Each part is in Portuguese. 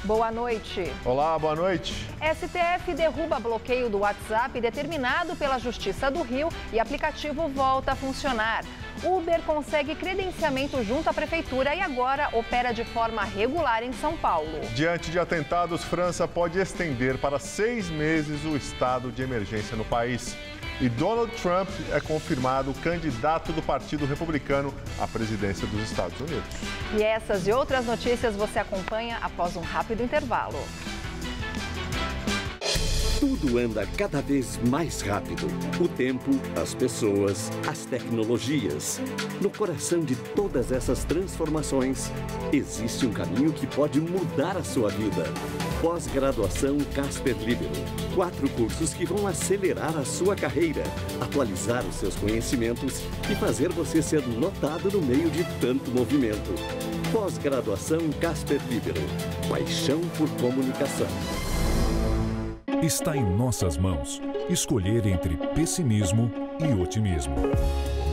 Boa noite. Olá, boa noite. STF derruba bloqueio do WhatsApp determinado pela Justiça do Rio e aplicativo volta a funcionar. Uber consegue credenciamento junto à Prefeitura e agora opera de forma regular em São Paulo. Diante de atentados, França pode estender para 6 meses o estado de emergência no país. E Donald Trump é confirmado candidato do Partido Republicano à presidência dos Estados Unidos. E essas e outras notícias você acompanha após um rápido intervalo. Tudo anda cada vez mais rápido. O tempo, as pessoas, as tecnologias. No coração de todas essas transformações, existe um caminho que pode mudar a sua vida. Pós-graduação Casper Libero. 4 cursos que vão acelerar a sua carreira, atualizar os seus conhecimentos e fazer você ser notado no meio de tanto movimento. Pós-graduação Casper Libero. Paixão por comunicação. Está em nossas mãos escolher entre pessimismo e otimismo.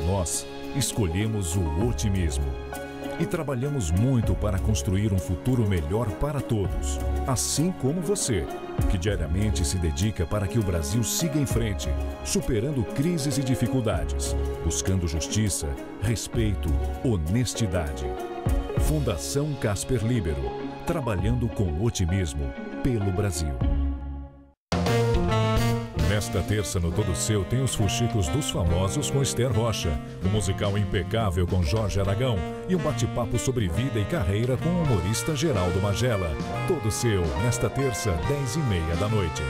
Nós escolhemos o otimismo e trabalhamos muito para construir um futuro melhor para todos, assim como você, que diariamente se dedica para que o Brasil siga em frente, superando crises e dificuldades, buscando justiça, respeito, honestidade. Fundação Casper Libero, trabalhando com otimismo pelo Brasil. Nesta terça, no Todo Seu, tem os Fuxicos dos Famosos com Esther Rocha, um musical impecável com Jorge Aragão e um bate-papo sobre vida e carreira com o humorista Geraldo Magela. Todo Seu, nesta terça, 10h30 da noite.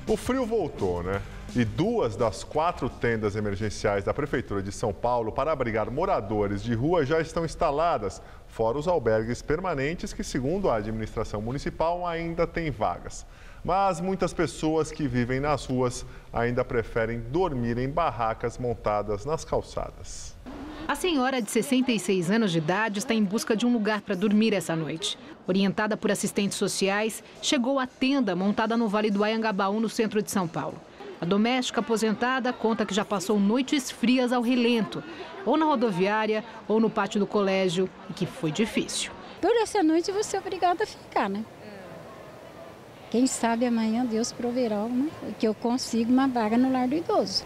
O frio voltou, né? E 2 das 4 tendas emergenciais da Prefeitura de São Paulo para abrigar moradores de rua já estão instaladas, fora os albergues permanentes que, segundo a administração municipal, ainda têm vagas. Mas muitas pessoas que vivem nas ruas ainda preferem dormir em barracas montadas nas calçadas. A senhora de 66 anos de idade está em busca de um lugar para dormir essa noite. Orientada por assistentes sociais, chegou à tenda montada no Vale do Anhangabaú, no centro de São Paulo. A doméstica aposentada conta que já passou noites frias ao relento, ou na rodoviária ou no pátio do colégio, e que foi difícil. Por essa noite você é obrigada a ficar, né? Quem sabe amanhã Deus proverá, né? Que eu consiga uma vaga no lar do idoso.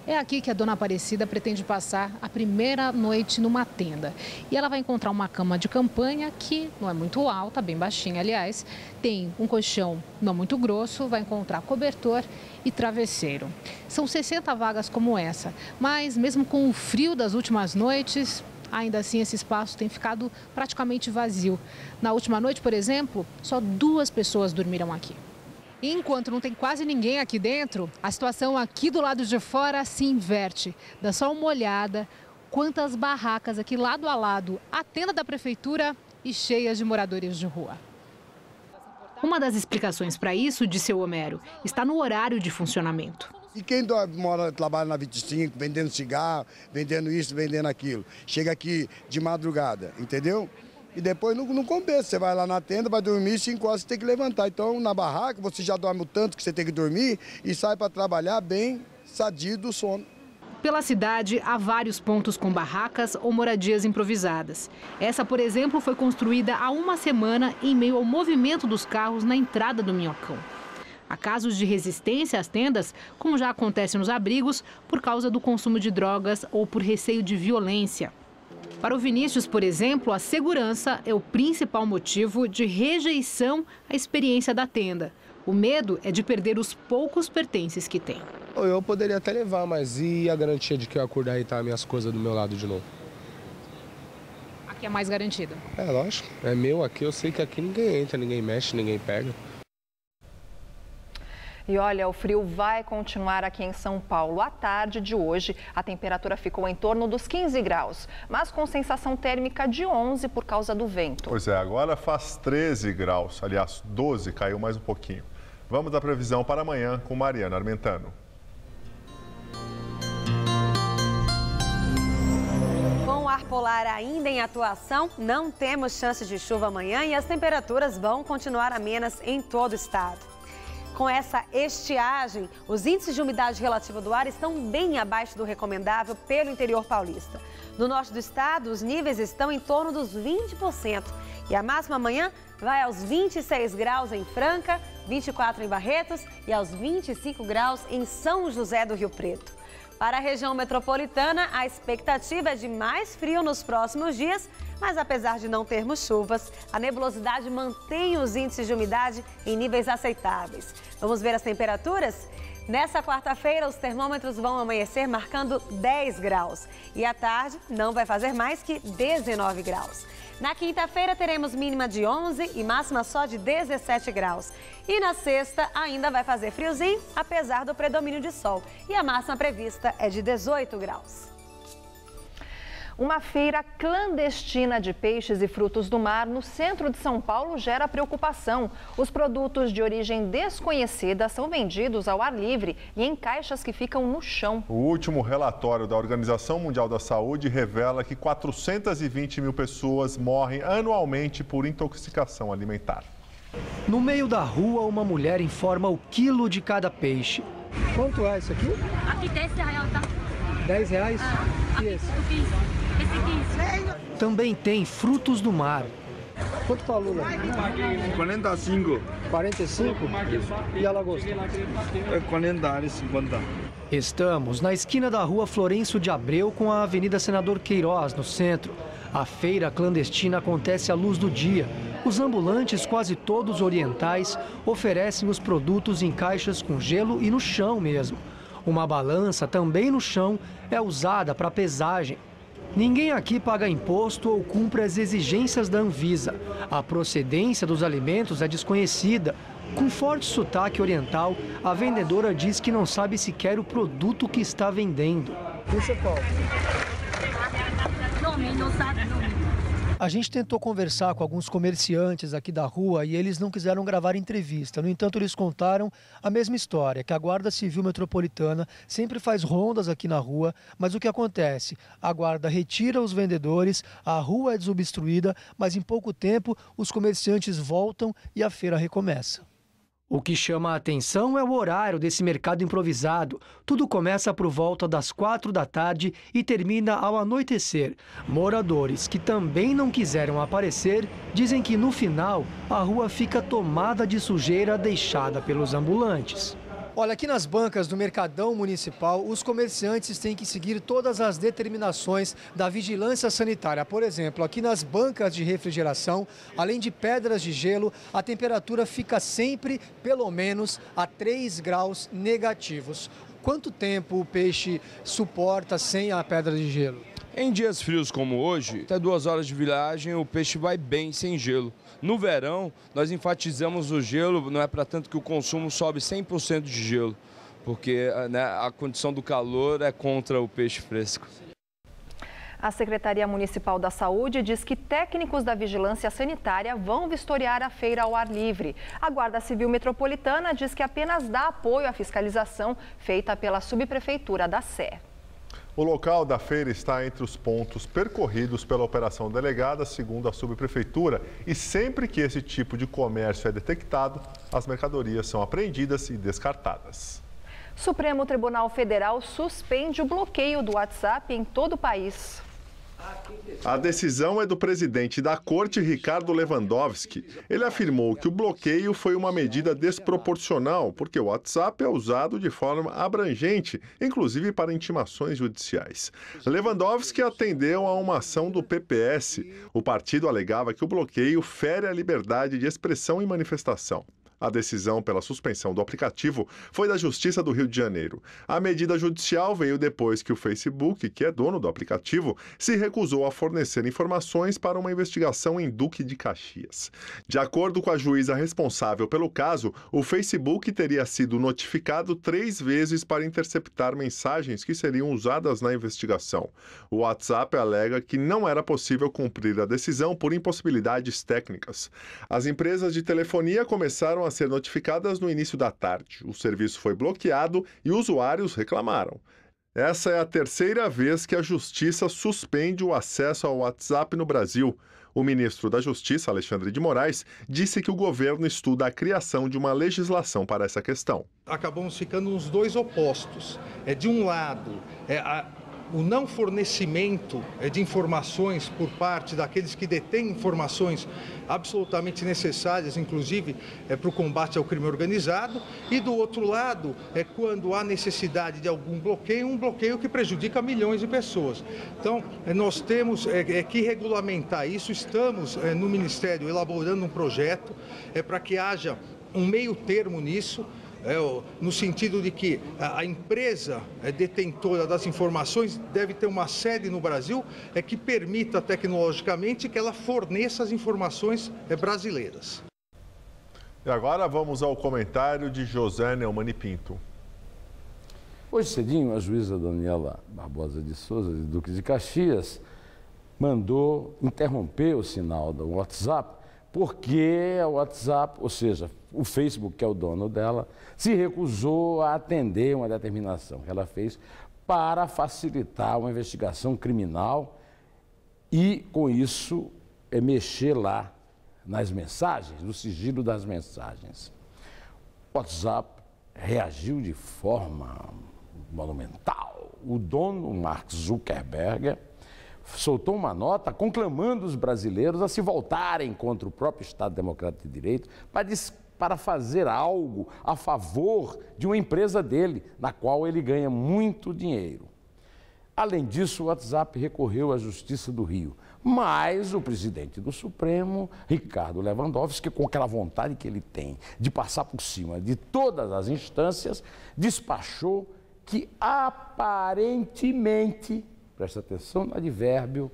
É aqui que a dona Aparecida pretende passar a primeira noite numa tenda. E ela vai encontrar uma cama de campanha que não é muito alta, bem baixinha, aliás. Tem um colchão não muito grosso, vai encontrar cobertor e travesseiro. São 60 vagas como essa, mas mesmo com o frio das últimas noites, ainda assim esse espaço tem ficado praticamente vazio. Na última noite, por exemplo, só 2 pessoas dormiram aqui. E enquanto não tem quase ninguém aqui dentro, a situação aqui do lado de fora se inverte. Dá só uma olhada, quantas barracas aqui lado a lado, a tenda da prefeitura e cheias de moradores de rua. Uma das explicações para isso, disse o Homero, está no horário de funcionamento. E quem trabalha na 25, vendendo cigarro, vendendo isso, vendendo aquilo, chega aqui de madrugada, entendeu? E depois não compensa, você vai lá na tenda, vai dormir, 5 horas você tem que levantar. Então na barraca você já dorme o tanto que você tem que dormir e sai para trabalhar bem sadio do sono. Pela cidade, há vários pontos com barracas ou moradias improvisadas. Essa, por exemplo, foi construída há uma semana em meio ao movimento dos carros na entrada do Minhocão. Há casos de resistência às tendas, como já acontece nos abrigos, por causa do consumo de drogas ou por receio de violência. Para o Vinícius, por exemplo, a segurança é o principal motivo de rejeição à experiência da tenda. O medo é de perder os poucos pertences que tem. Eu poderia até levar, mas e a garantia de que eu acordar e tá minhas coisas do meu lado de novo? Aqui é mais garantida. É, lógico. É meu aqui, eu sei que aqui ninguém entra, ninguém mexe, ninguém pega. E olha, o frio vai continuar aqui em São Paulo. À tarde de hoje, a temperatura ficou em torno dos 15 graus, mas com sensação térmica de 11 por causa do vento. Pois é, agora faz 13 graus, aliás, 12, caiu mais um pouquinho. Vamos à previsão para amanhã com Mariana Armentano. Com o ar polar ainda em atuação, não temos chance de chuva amanhã e as temperaturas vão continuar amenas em todo o estado. com essa estiagem, os índices de umidade relativa do ar estão bem abaixo do recomendável pelo interior paulista. No norte do estado, os níveis estão em torno dos 20%. E a máxima amanhã vai aos 26 graus em Franca, 24 em Barretos e aos 25 graus em São José do Rio Preto. Para a região metropolitana, a expectativa é de mais frio nos próximos dias, mas apesar de não termos chuvas, a nebulosidade mantém os índices de umidade em níveis aceitáveis. Vamos ver as temperaturas? Nessa quarta-feira, os termômetros vão amanhecer marcando 10 graus e à tarde não vai fazer mais que 19 graus. Na quinta-feira, teremos mínima de 11 e máxima só de 17 graus. E na sexta, ainda vai fazer friozinho, apesar do predomínio de sol. E a máxima prevista é de 18 graus. Uma feira clandestina de peixes e frutos do mar no centro de São Paulo gera preocupação. Os produtos de origem desconhecida são vendidos ao ar livre e em caixas que ficam no chão. O último relatório da Organização Mundial da Saúde revela que 420 mil pessoas morrem anualmente por intoxicação alimentar. No meio da rua, uma mulher informa o quilo de cada peixe. Quanto é isso aqui? Aqui R$10, tá? R$10? E esse? Esse 15. Também tem frutos do mar. Quanto tá a lula? 45. 45? E a lagosta? 40, 50. Estamos na esquina da rua Florencio de Abreu com a Avenida Senador Queiroz, no centro. A feira clandestina acontece à luz do dia. Os ambulantes, quase todos orientais, oferecem os produtos em caixas com gelo e no chão mesmo. Uma balança, também no chão, é usada para pesagem. Ninguém aqui paga imposto ou cumpre as exigências da Anvisa. A procedência dos alimentos é desconhecida. Com forte sotaque oriental, a vendedora diz que não sabe sequer o produto que está vendendo. Isso é qual? Não sabe, não. A gente tentou conversar com alguns comerciantes aqui da rua e eles não quiseram gravar entrevista. No entanto, eles contaram a mesma história, que a Guarda Civil Metropolitana sempre faz rondas aqui na rua, mas o que acontece? A guarda retira os vendedores, a rua é desobstruída, mas em pouco tempo os comerciantes voltam e a feira recomeça. O que chama a atenção é o horário desse mercado improvisado. Tudo começa por volta das 4 da tarde e termina ao anoitecer. Moradores que também não quiseram aparecer dizem que no final a rua fica tomada de sujeira deixada pelos ambulantes. Olha, aqui nas bancas do Mercadão Municipal, os comerciantes têm que seguir todas as determinações da vigilância sanitária. Por exemplo, aqui nas bancas de refrigeração, além de pedras de gelo, a temperatura fica sempre, pelo menos, a 3 graus negativos. Quanto tempo o peixe suporta sem a pedra de gelo? Em dias frios como hoje, até 2 horas de viagem, o peixe vai bem sem gelo. No verão, nós enfatizamos o gelo, não é para tanto que o consumo sobe 100% de gelo, porque né, a condição do calor é contra o peixe fresco. A Secretaria Municipal da Saúde diz que técnicos da Vigilância Sanitária vão vistoriar a feira ao ar livre. A Guarda Civil Metropolitana diz que apenas dá apoio à fiscalização feita pela Subprefeitura da Sé. O local da feira está entre os pontos percorridos pela operação delegada, segundo a subprefeitura, e sempre que esse tipo de comércio é detectado, as mercadorias são apreendidas e descartadas. Supremo Tribunal Federal suspende o bloqueio do WhatsApp em todo o país. A decisão é do presidente da Corte, Ricardo Lewandowski. Ele afirmou que o bloqueio foi uma medida desproporcional, porque o WhatsApp é usado de forma abrangente, inclusive para intimações judiciais. Lewandowski atendeu a uma ação do PPS. O partido alegava que o bloqueio fere a liberdade de expressão e manifestação. A decisão pela suspensão do aplicativo foi da Justiça do Rio de Janeiro. A medida judicial veio depois que o Facebook, que é dono do aplicativo, se recusou a fornecer informações para uma investigação em Duque de Caxias. De acordo com a juíza responsável pelo caso, o Facebook teria sido notificado 3 vezes para interceptar mensagens que seriam usadas na investigação. O WhatsApp alega que não era possível cumprir a decisão por impossibilidades técnicas. As empresas de telefonia começaram a ser notificadas no início da tarde. O serviço foi bloqueado e usuários reclamaram. Essa é a terceira vez que a Justiça suspende o acesso ao WhatsApp no Brasil. O ministro da Justiça, Alexandre de Moraes, disse que o governo estuda a criação de uma legislação para essa questão. Acabamos ficando nos dois opostos. De um lado, o não fornecimento de informações por parte daqueles que detêm informações absolutamente necessárias, inclusive para o combate ao crime organizado, e do outro lado, quando há necessidade de algum bloqueio, um bloqueio que prejudica milhões de pessoas. Então, nós temos que regulamentar isso, estamos no Ministério elaborando um projeto para que haja um meio termo nisso, no sentido de que a empresa detentora das informações deve ter uma sede no Brasil que permita tecnologicamente que ela forneça as informações brasileiras. E agora vamos ao comentário de José Neumani Pinto. Hoje cedinho, a juíza Daniela Barbosa de Souza, de Duque de Caxias, mandou interromper o sinal do WhatsApp, porque o WhatsApp, ou seja, o Facebook, que é o dono dela, se recusou a atender uma determinação que ela fez para facilitar uma investigação criminal e, com isso, mexer lá nas mensagens, no sigilo das mensagens. O WhatsApp reagiu de forma monumental. O dono, Mark Zuckerberg, soltou uma nota conclamando os brasileiros a se voltarem contra o próprio Estado Democrático de Direito para fazer algo a favor de uma empresa dele, na qual ele ganha muito dinheiro. Além disso, o WhatsApp recorreu à Justiça do Rio, mas o presidente do Supremo, Ricardo Lewandowski, com aquela vontade que ele tem de passar por cima de todas as instâncias, despachou que aparentemente, presta atenção no advérbio,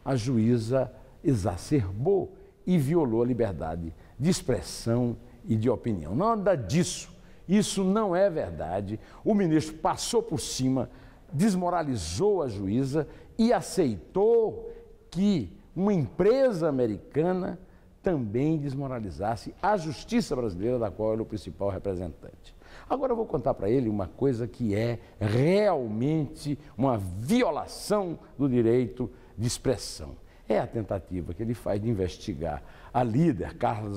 a juíza exacerbou e violou a liberdade de expressão e de opinião. Nada disso. Isso não é verdade. O ministro passou por cima, desmoralizou a juíza e aceitou que uma empresa americana também desmoralizasse a justiça brasileira, da qual ele é o principal representante. Agora eu vou contar para ele uma coisa que é realmente uma violação do direito de expressão. É a tentativa que ele faz de investigar a líder, Carla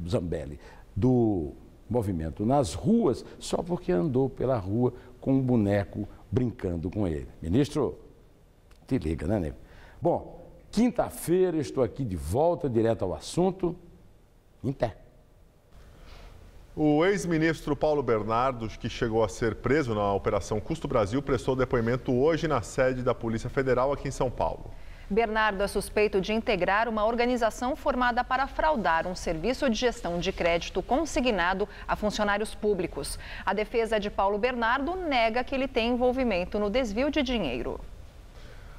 Zambelli, do movimento nas ruas, só porque andou pela rua com um boneco brincando com ele. Ministro, te liga, né, nego? Bom, quinta-feira estou aqui de volta, direto ao assunto, em pé. O ex-ministro Paulo Bernardo, que chegou a ser preso na Operação Custo Brasil, prestou depoimento hoje na sede da Polícia Federal aqui em São Paulo. Bernardo é suspeito de integrar uma organização formada para fraudar um serviço de gestão de crédito consignado a funcionários públicos. A defesa de Paulo Bernardo nega que ele tem envolvimento no desvio de dinheiro.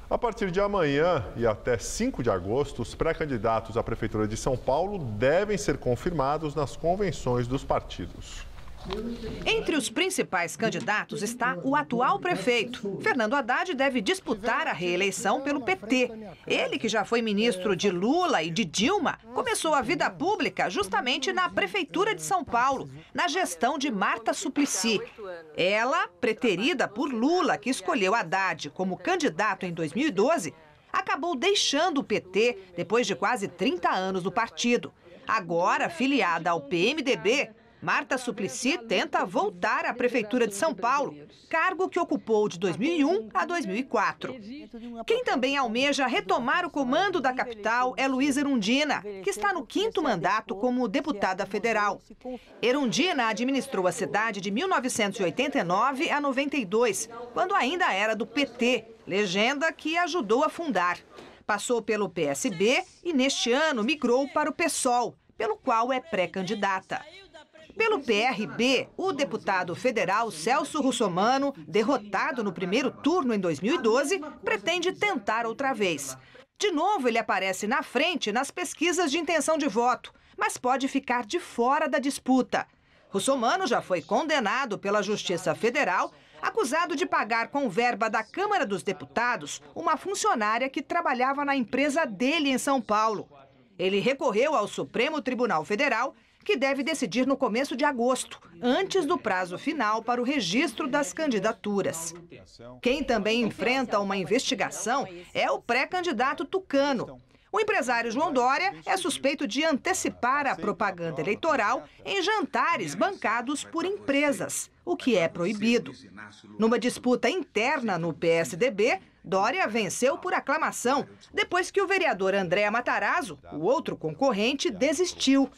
A partir de amanhã e até 5 de agosto, os pré-candidatos à Prefeitura de São Paulo devem ser confirmados nas convenções dos partidos. Entre os principais candidatos está o atual prefeito. Fernando Haddad deve disputar a reeleição pelo PT. Ele, que já foi ministro de Lula e de Dilma, começou a vida pública justamente na Prefeitura de São Paulo, na gestão de Marta Suplicy. Ela, preterida por Lula, que escolheu Haddad como candidato em 2012, acabou deixando o PT depois de quase 30 anos no partido. Agora, filiada ao PMDB, Marta Suplicy tenta voltar à Prefeitura de São Paulo, cargo que ocupou de 2001 a 2004. Quem também almeja retomar o comando da capital é Luiz Erundina, que está no 5º mandato como deputada federal. Erundina administrou a cidade de 1989 a 92, quando ainda era do PT, legenda que ajudou a fundar. Passou pelo PSB e neste ano migrou para o PSOL, pelo qual é pré-candidata. Pelo PRB, o deputado federal Celso Russomano, derrotado no primeiro turno em 2012, pretende tentar outra vez. De novo, ele aparece na frente nas pesquisas de intenção de voto, mas pode ficar de fora da disputa. Russomano já foi condenado pela Justiça Federal, acusado de pagar com verba da Câmara dos Deputados uma funcionária que trabalhava na empresa dele em São Paulo. Ele recorreu ao Supremo Tribunal Federal, que deve decidir no começo de agosto, antes do prazo final para o registro das candidaturas. Quem também enfrenta uma investigação é o pré-candidato Tucano. O empresário João Dória é suspeito de antecipar a propaganda eleitoral em jantares bancados por empresas, o que é proibido. Numa disputa interna no PSDB, Dória venceu por aclamação, depois que o vereador André Matarazzo, o outro concorrente, desistiu.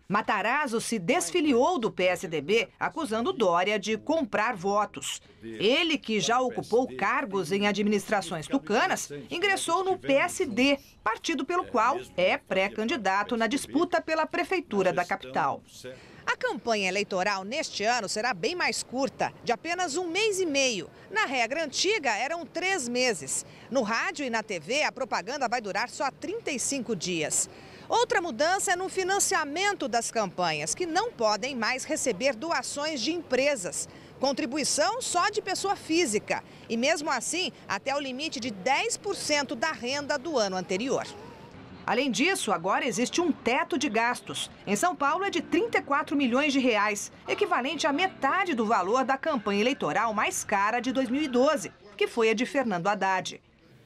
Matarazzo se desfiliou do PSDB, acusando Dória de comprar votos. Ele, que já ocupou cargos em administrações tucanas, ingressou no PSD, partido pelo qual é pré-candidato na disputa pela prefeitura da capital. A campanha eleitoral neste ano será bem mais curta, de apenas 1 mês e meio. Na regra antiga, eram 3 meses. No rádio e na TV, a propaganda vai durar só 35 dias. Outra mudança é no financiamento das campanhas, que não podem mais receber doações de empresas. Contribuição só de pessoa física. E mesmo assim, até o limite de 10% da renda do ano anterior. Além disso, agora existe um teto de gastos. Em São Paulo é de 34 milhões de reais, equivalente à metade do valor da campanha eleitoral mais cara de 2012, que foi a de Fernando Haddad.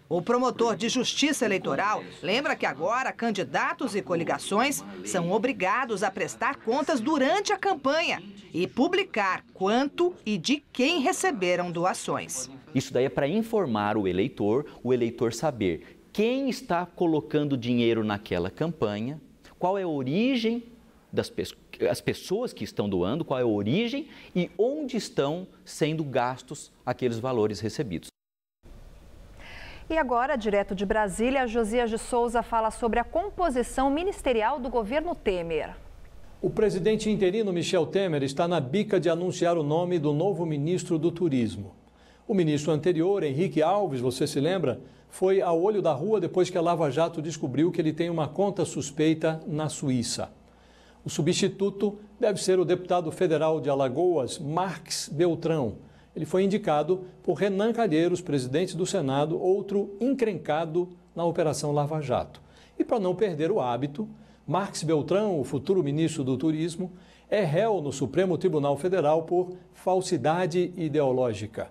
O promotor de justiça eleitoral lembra que agora candidatos e coligações são obrigados a prestar contas durante a campanha e publicar quanto e de quem receberam doações. Isso daí é para informar o eleitor saber quem está colocando dinheiro naquela campanha, qual é a origem das pessoas que estão doando, qual é a origem e onde estão sendo gastos aqueles valores recebidos. E agora, direto de Brasília, Josias de Souza fala sobre a composição ministerial do governo Temer. O presidente interino Michel Temer está na bica de anunciar o nome do novo ministro do Turismo. O ministro anterior, Henrique Alves, você se lembra, foi ao olho da rua depois que a Lava Jato descobriu que ele tem uma conta suspeita na Suíça. O substituto deve ser o deputado federal de Alagoas, Marques Beltrão. Ele foi indicado por Renan Calheiros, presidente do Senado, outro encrencado na Operação Lava Jato. E para não perder o hábito, Marques Beltrão, o futuro ministro do Turismo, é réu no Supremo Tribunal Federal por falsidade ideológica.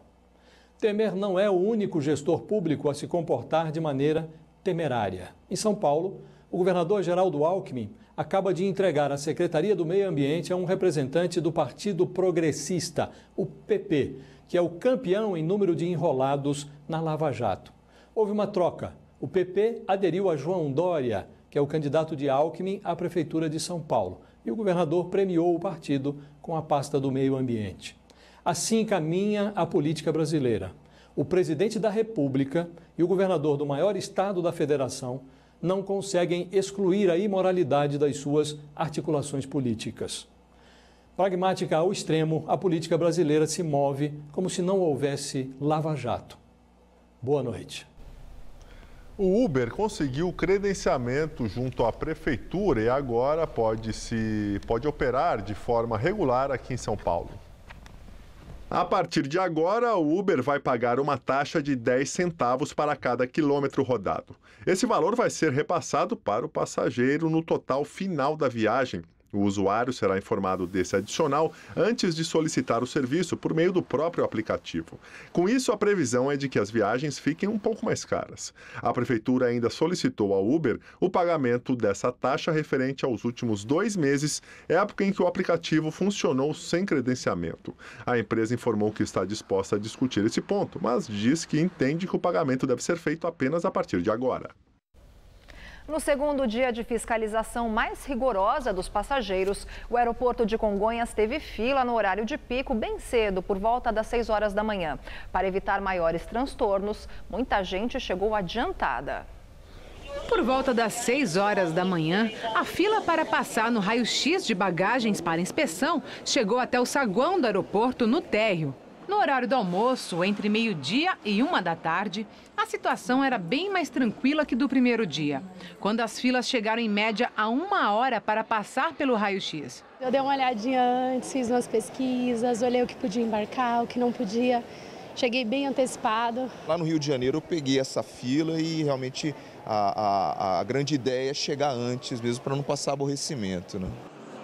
Temer não é o único gestor público a se comportar de maneira temerária. Em São Paulo, o governador Geraldo Alckmin acaba de entregar a Secretaria do Meio Ambiente a um representante do Partido Progressista, o PP, que é o campeão em número de enrolados na Lava Jato. Houve uma troca. O PP aderiu a João Dória, que é o candidato de Alckmin à Prefeitura de São Paulo, e o governador premiou o partido com a pasta do Meio Ambiente. Assim caminha a política brasileira. O presidente da República e o governador do maior estado da federação não conseguem excluir a imoralidade das suas articulações políticas. Pragmática ao extremo, a política brasileira se move como se não houvesse lava-jato. Boa noite. O Uber conseguiu credenciamento junto à prefeitura e agora pode operar de forma regular aqui em São Paulo. A partir de agora, o Uber vai pagar uma taxa de 10 centavos para cada quilômetro rodado. Esse valor vai ser repassado para o passageiro no total final da viagem. O usuário será informado desse adicional antes de solicitar o serviço por meio do próprio aplicativo. Com isso, a previsão é de que as viagens fiquem um pouco mais caras. A prefeitura ainda solicitou ao Uber o pagamento dessa taxa referente aos últimos 2 meses, época em que o aplicativo funcionou sem credenciamento. A empresa informou que está disposta a discutir esse ponto, mas diz que entende que o pagamento deve ser feito apenas a partir de agora. No segundo dia de fiscalização mais rigorosa dos passageiros, o aeroporto de Congonhas teve fila no horário de pico bem cedo, por volta das 6 horas da manhã. Para evitar maiores transtornos, muita gente chegou adiantada. Por volta das 6 horas da manhã, a fila para passar no raio-x de bagagens para inspeção chegou até o saguão do aeroporto no térreo. No horário do almoço, entre meio-dia e 1 da tarde, a situação era bem mais tranquila que do primeiro dia, quando as filas chegaram em média a 1 hora para passar pelo raio-x. Eu dei uma olhadinha antes, fiz umas pesquisas, olhei o que podia embarcar, o que não podia. Cheguei bem antecipado. Lá no Rio de Janeiro eu peguei essa fila e realmente a grande ideia é chegar antes mesmo para não passar aborrecimento, né?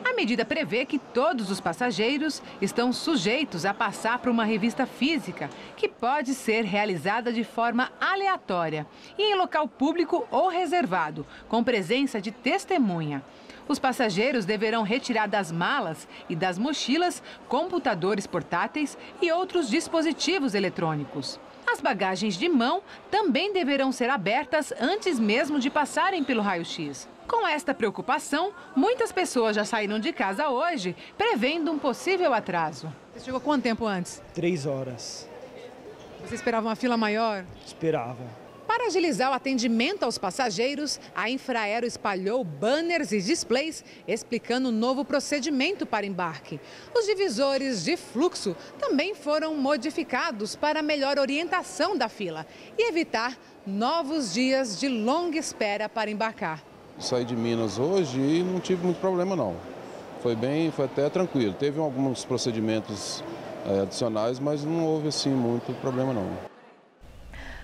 A medida prevê que todos os passageiros estão sujeitos a passar por uma revista física, que pode ser realizada de forma aleatória e em local público ou reservado, com presença de testemunha. Os passageiros deverão retirar das malas e das mochilas computadores portáteis e outros dispositivos eletrônicos. As bagagens de mão também deverão ser abertas antes mesmo de passarem pelo raio-x. Com esta preocupação, muitas pessoas já saíram de casa hoje, prevendo um possível atraso. Você chegou quanto tempo antes? 3 horas. Você esperava uma fila maior? Esperava. Para agilizar o atendimento aos passageiros, a Infraero espalhou banners e displays explicando o novo procedimento para embarque. Os divisores de fluxo também foram modificados para melhor orientação da fila e evitar novos dias de longa espera para embarcar. Saí de Minas hoje e não tive muito problema não. Foi até tranquilo. Teve alguns procedimentos adicionais, mas não houve assim muito problema não.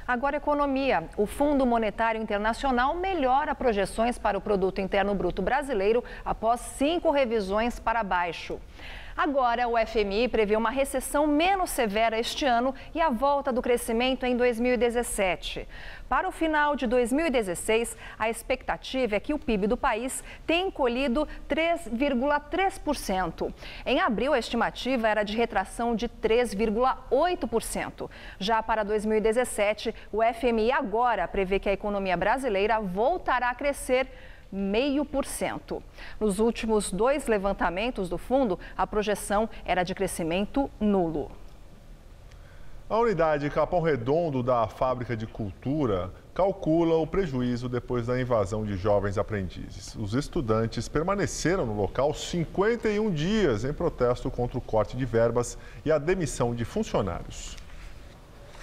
Agora, economia. O Fundo Monetário Internacional melhora projeções para o Produto Interno Bruto brasileiro após 5 revisões para baixo. Agora, o FMI prevê uma recessão menos severa este ano e a volta do crescimento em 2017. Para o final de 2016, a expectativa é que o PIB do país tenha encolhido 3,3%. Em abril, a estimativa era de retração de 3,8%. Já para 2017, o FMI agora prevê que a economia brasileira voltará a crescer 0,5%. Nos últimos 2 levantamentos do fundo, a projeção era de crescimento nulo. A unidade Capão Redondo da Fábrica de Cultura calcula o prejuízo depois da invasão de jovens aprendizes. Os estudantes permaneceram no local 51 dias em protesto contra o corte de verbas e a demissão de funcionários.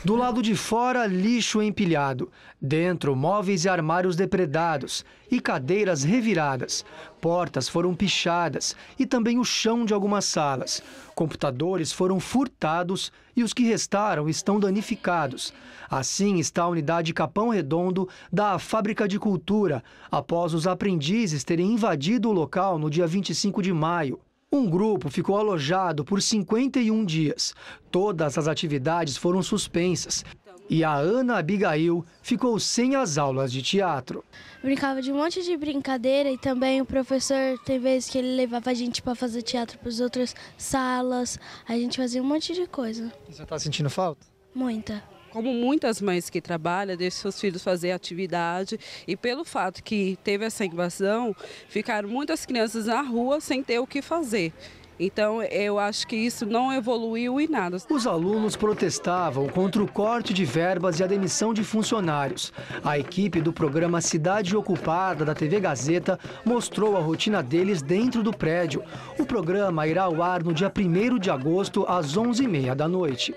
Do lado de fora, lixo empilhado. Dentro, móveis e armários depredados e cadeiras reviradas. Portas foram pichadas e também o chão de algumas salas. Computadores foram furtados e os que restaram estão danificados. Assim está a unidade Capão Redondo da Fábrica de Cultura, após os aprendizes terem invadido o local no dia 25 de maio. Um grupo ficou alojado por 51 dias. Todas as atividades foram suspensas. E a Ana Abigail ficou sem as aulas de teatro. Brincava de um monte de brincadeira e também o professor, tem vezes que ele levava a gente para fazer teatro para as outras salas. A gente fazia um monte de coisa. Você está sentindo falta? Muita. Como muitas mães que trabalham, deixam seus filhos fazer atividade e pelo fato que teve essa invasão, ficaram muitas crianças na rua sem ter o que fazer. Então, eu acho que isso não evoluiu em nada. Os alunos protestavam contra o corte de verbas e a demissão de funcionários. A equipe do programa Cidade Ocupada da TV Gazeta mostrou a rotina deles dentro do prédio. O programa irá ao ar no dia 1º de agosto, às 11h30 da noite.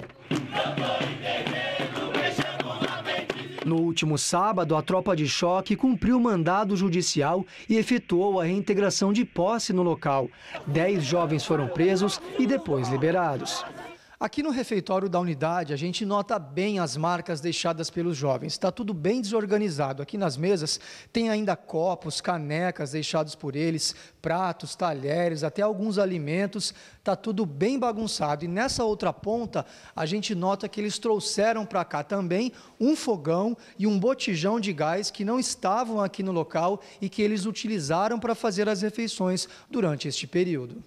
No último sábado, a tropa de choque cumpriu mandado judicial e efetuou a reintegração de posse no local. 10 jovens foram presos e depois liberados. Aqui no refeitório da unidade, a gente nota bem as marcas deixadas pelos jovens. Está tudo bem desorganizado. Aqui nas mesas tem ainda copos, canecas deixados por eles, pratos, talheres, até alguns alimentos. Está tudo bem bagunçado. E nessa outra ponta, a gente nota que eles trouxeram para cá também um fogão e um botijão de gás que não estavam aqui no local e que eles utilizaram para fazer as refeições durante este período.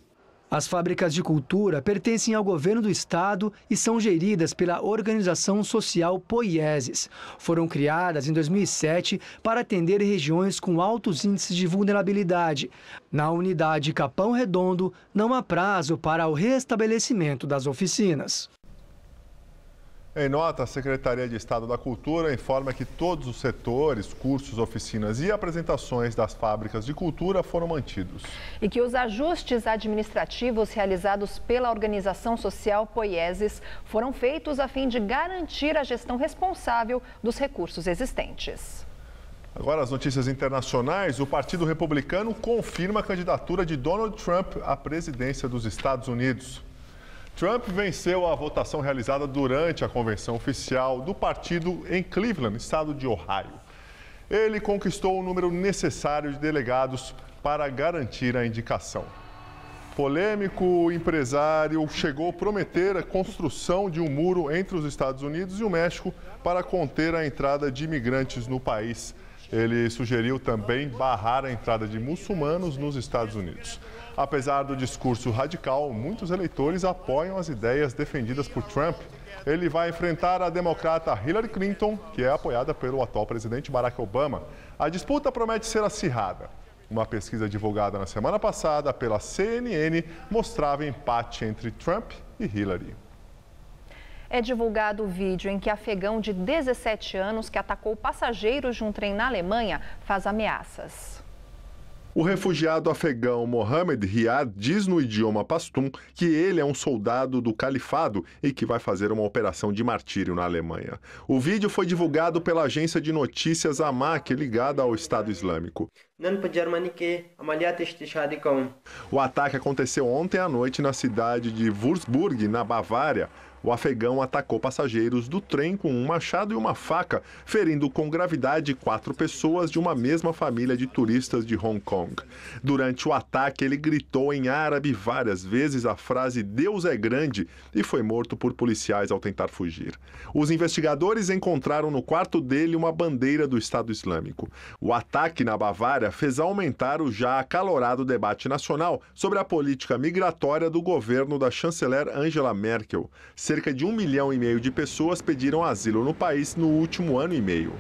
As fábricas de cultura pertencem ao governo do estado e são geridas pela organização social Poieses. Foram criadas em 2007 para atender regiões com altos índices de vulnerabilidade. Na unidade Capão Redondo, não há prazo para o restabelecimento das oficinas. Em nota, a Secretaria de Estado da Cultura informa que todos os setores, cursos, oficinas e apresentações das fábricas de cultura foram mantidos. E que os ajustes administrativos realizados pela organização social Poieses foram feitos a fim de garantir a gestão responsável dos recursos existentes. Agora, as notícias internacionais. O Partido Republicano confirma a candidatura de Donald Trump à presidência dos Estados Unidos. Trump venceu a votação realizada durante a convenção oficial do partido em Cleveland, estado de Ohio. Ele conquistou o número necessário de delegados para garantir a indicação. Polêmico empresário chegou a prometer a construção de um muro entre os Estados Unidos e o México para conter a entrada de imigrantes no país. Ele sugeriu também barrar a entrada de muçulmanos nos Estados Unidos. Apesar do discurso radical, muitos eleitores apoiam as ideias defendidas por Trump. Ele vai enfrentar a democrata Hillary Clinton, que é apoiada pelo atual presidente Barack Obama. A disputa promete ser acirrada. Uma pesquisa divulgada na semana passada pela CNN mostrava empate entre Trump e Hillary. É divulgado o vídeo em que afegão de 17 anos que atacou passageiros de um trem na Alemanha faz ameaças. O refugiado afegão Mohamed Riad diz no idioma pastum que ele é um soldado do califado e que vai fazer uma operação de martírio na Alemanha. O vídeo foi divulgado pela agência de notícias Amaq, ligada ao Estado Islâmico. O ataque aconteceu ontem à noite na cidade de Würzburg, na Bavária. O afegão atacou passageiros do trem com um machado e uma faca, ferindo com gravidade 4 pessoas de uma mesma família de turistas de Hong Kong. Durante o ataque, ele gritou em árabe várias vezes a frase "Deus é grande" e foi morto por policiais ao tentar fugir. Os investigadores encontraram no quarto dele uma bandeira do Estado Islâmico. O ataque na Bavária fez aumentar o já acalorado debate nacional sobre a política migratória do governo da chanceler Angela Merkel. Cerca de 1,5 milhão de pessoas pediram asilo no país no último ano e meio.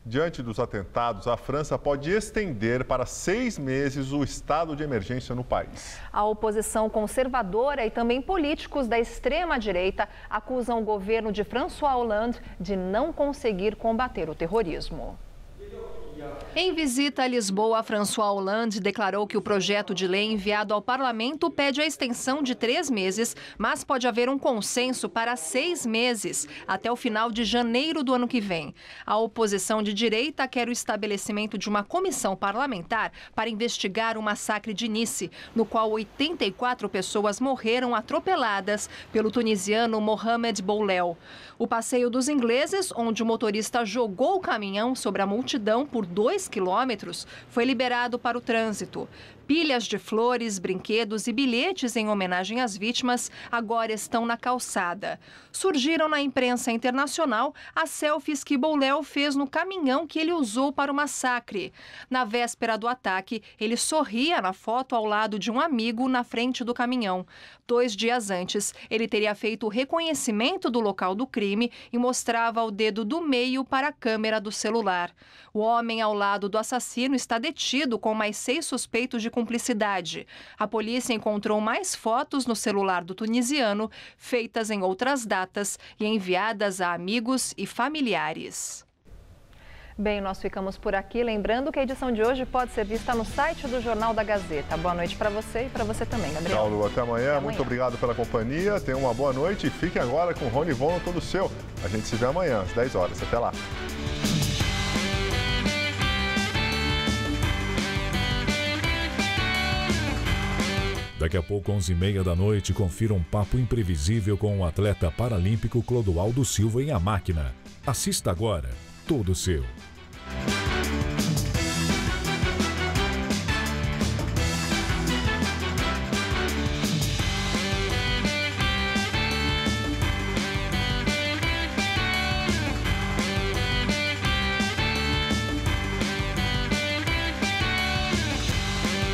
Diante dos atentados, a França pode estender para 6 meses o estado de emergência no país. A oposição conservadora e também políticos da extrema-direita acusam o governo de François Hollande de não conseguir combater o terrorismo. Em visita a Lisboa, François Hollande declarou que o projeto de lei enviado ao parlamento pede a extensão de 3 meses, mas pode haver um consenso para 6 meses, até o final de janeiro do ano que vem. A oposição de direita quer o estabelecimento de uma comissão parlamentar para investigar o massacre de Nice, no qual 84 pessoas morreram atropeladas pelo tunisiano Mohamed Boulel. O passeio dos ingleses, onde o motorista jogou o caminhão sobre a multidão por 2 quilômetros, foi liberado para o trânsito. Pilhas de flores, brinquedos e bilhetes em homenagem às vítimas agora estão na calçada. Surgiram na imprensa internacional as selfies que Boulel fez no caminhão que ele usou para o massacre. Na véspera do ataque, ele sorria na foto ao lado de um amigo na frente do caminhão. 2 dias antes, ele teria feito o reconhecimento do local do crime e mostrava o dedo do meio para a câmera do celular. O homem ao lado do assassino está detido com mais 6 suspeitos de cumplicidade. A polícia encontrou mais fotos no celular do tunisiano, feitas em outras datas e enviadas a amigos e familiares. Bem, nós ficamos por aqui. Lembrando que a edição de hoje pode ser vista no site do Jornal da Gazeta. Boa noite para você e para você também, Gabriel. Tchau, Lu. Até amanhã. Muito obrigado pela companhia. Tenha uma boa noite e fiquem agora com o Rony Von no Todo Seu. A gente se vê amanhã, às 10 horas. Até lá. Daqui a pouco, 11h30 da noite, confira um papo imprevisível com o atleta paralímpico Clodoaldo Silva em A Máquina. Assista agora, Todo Seu.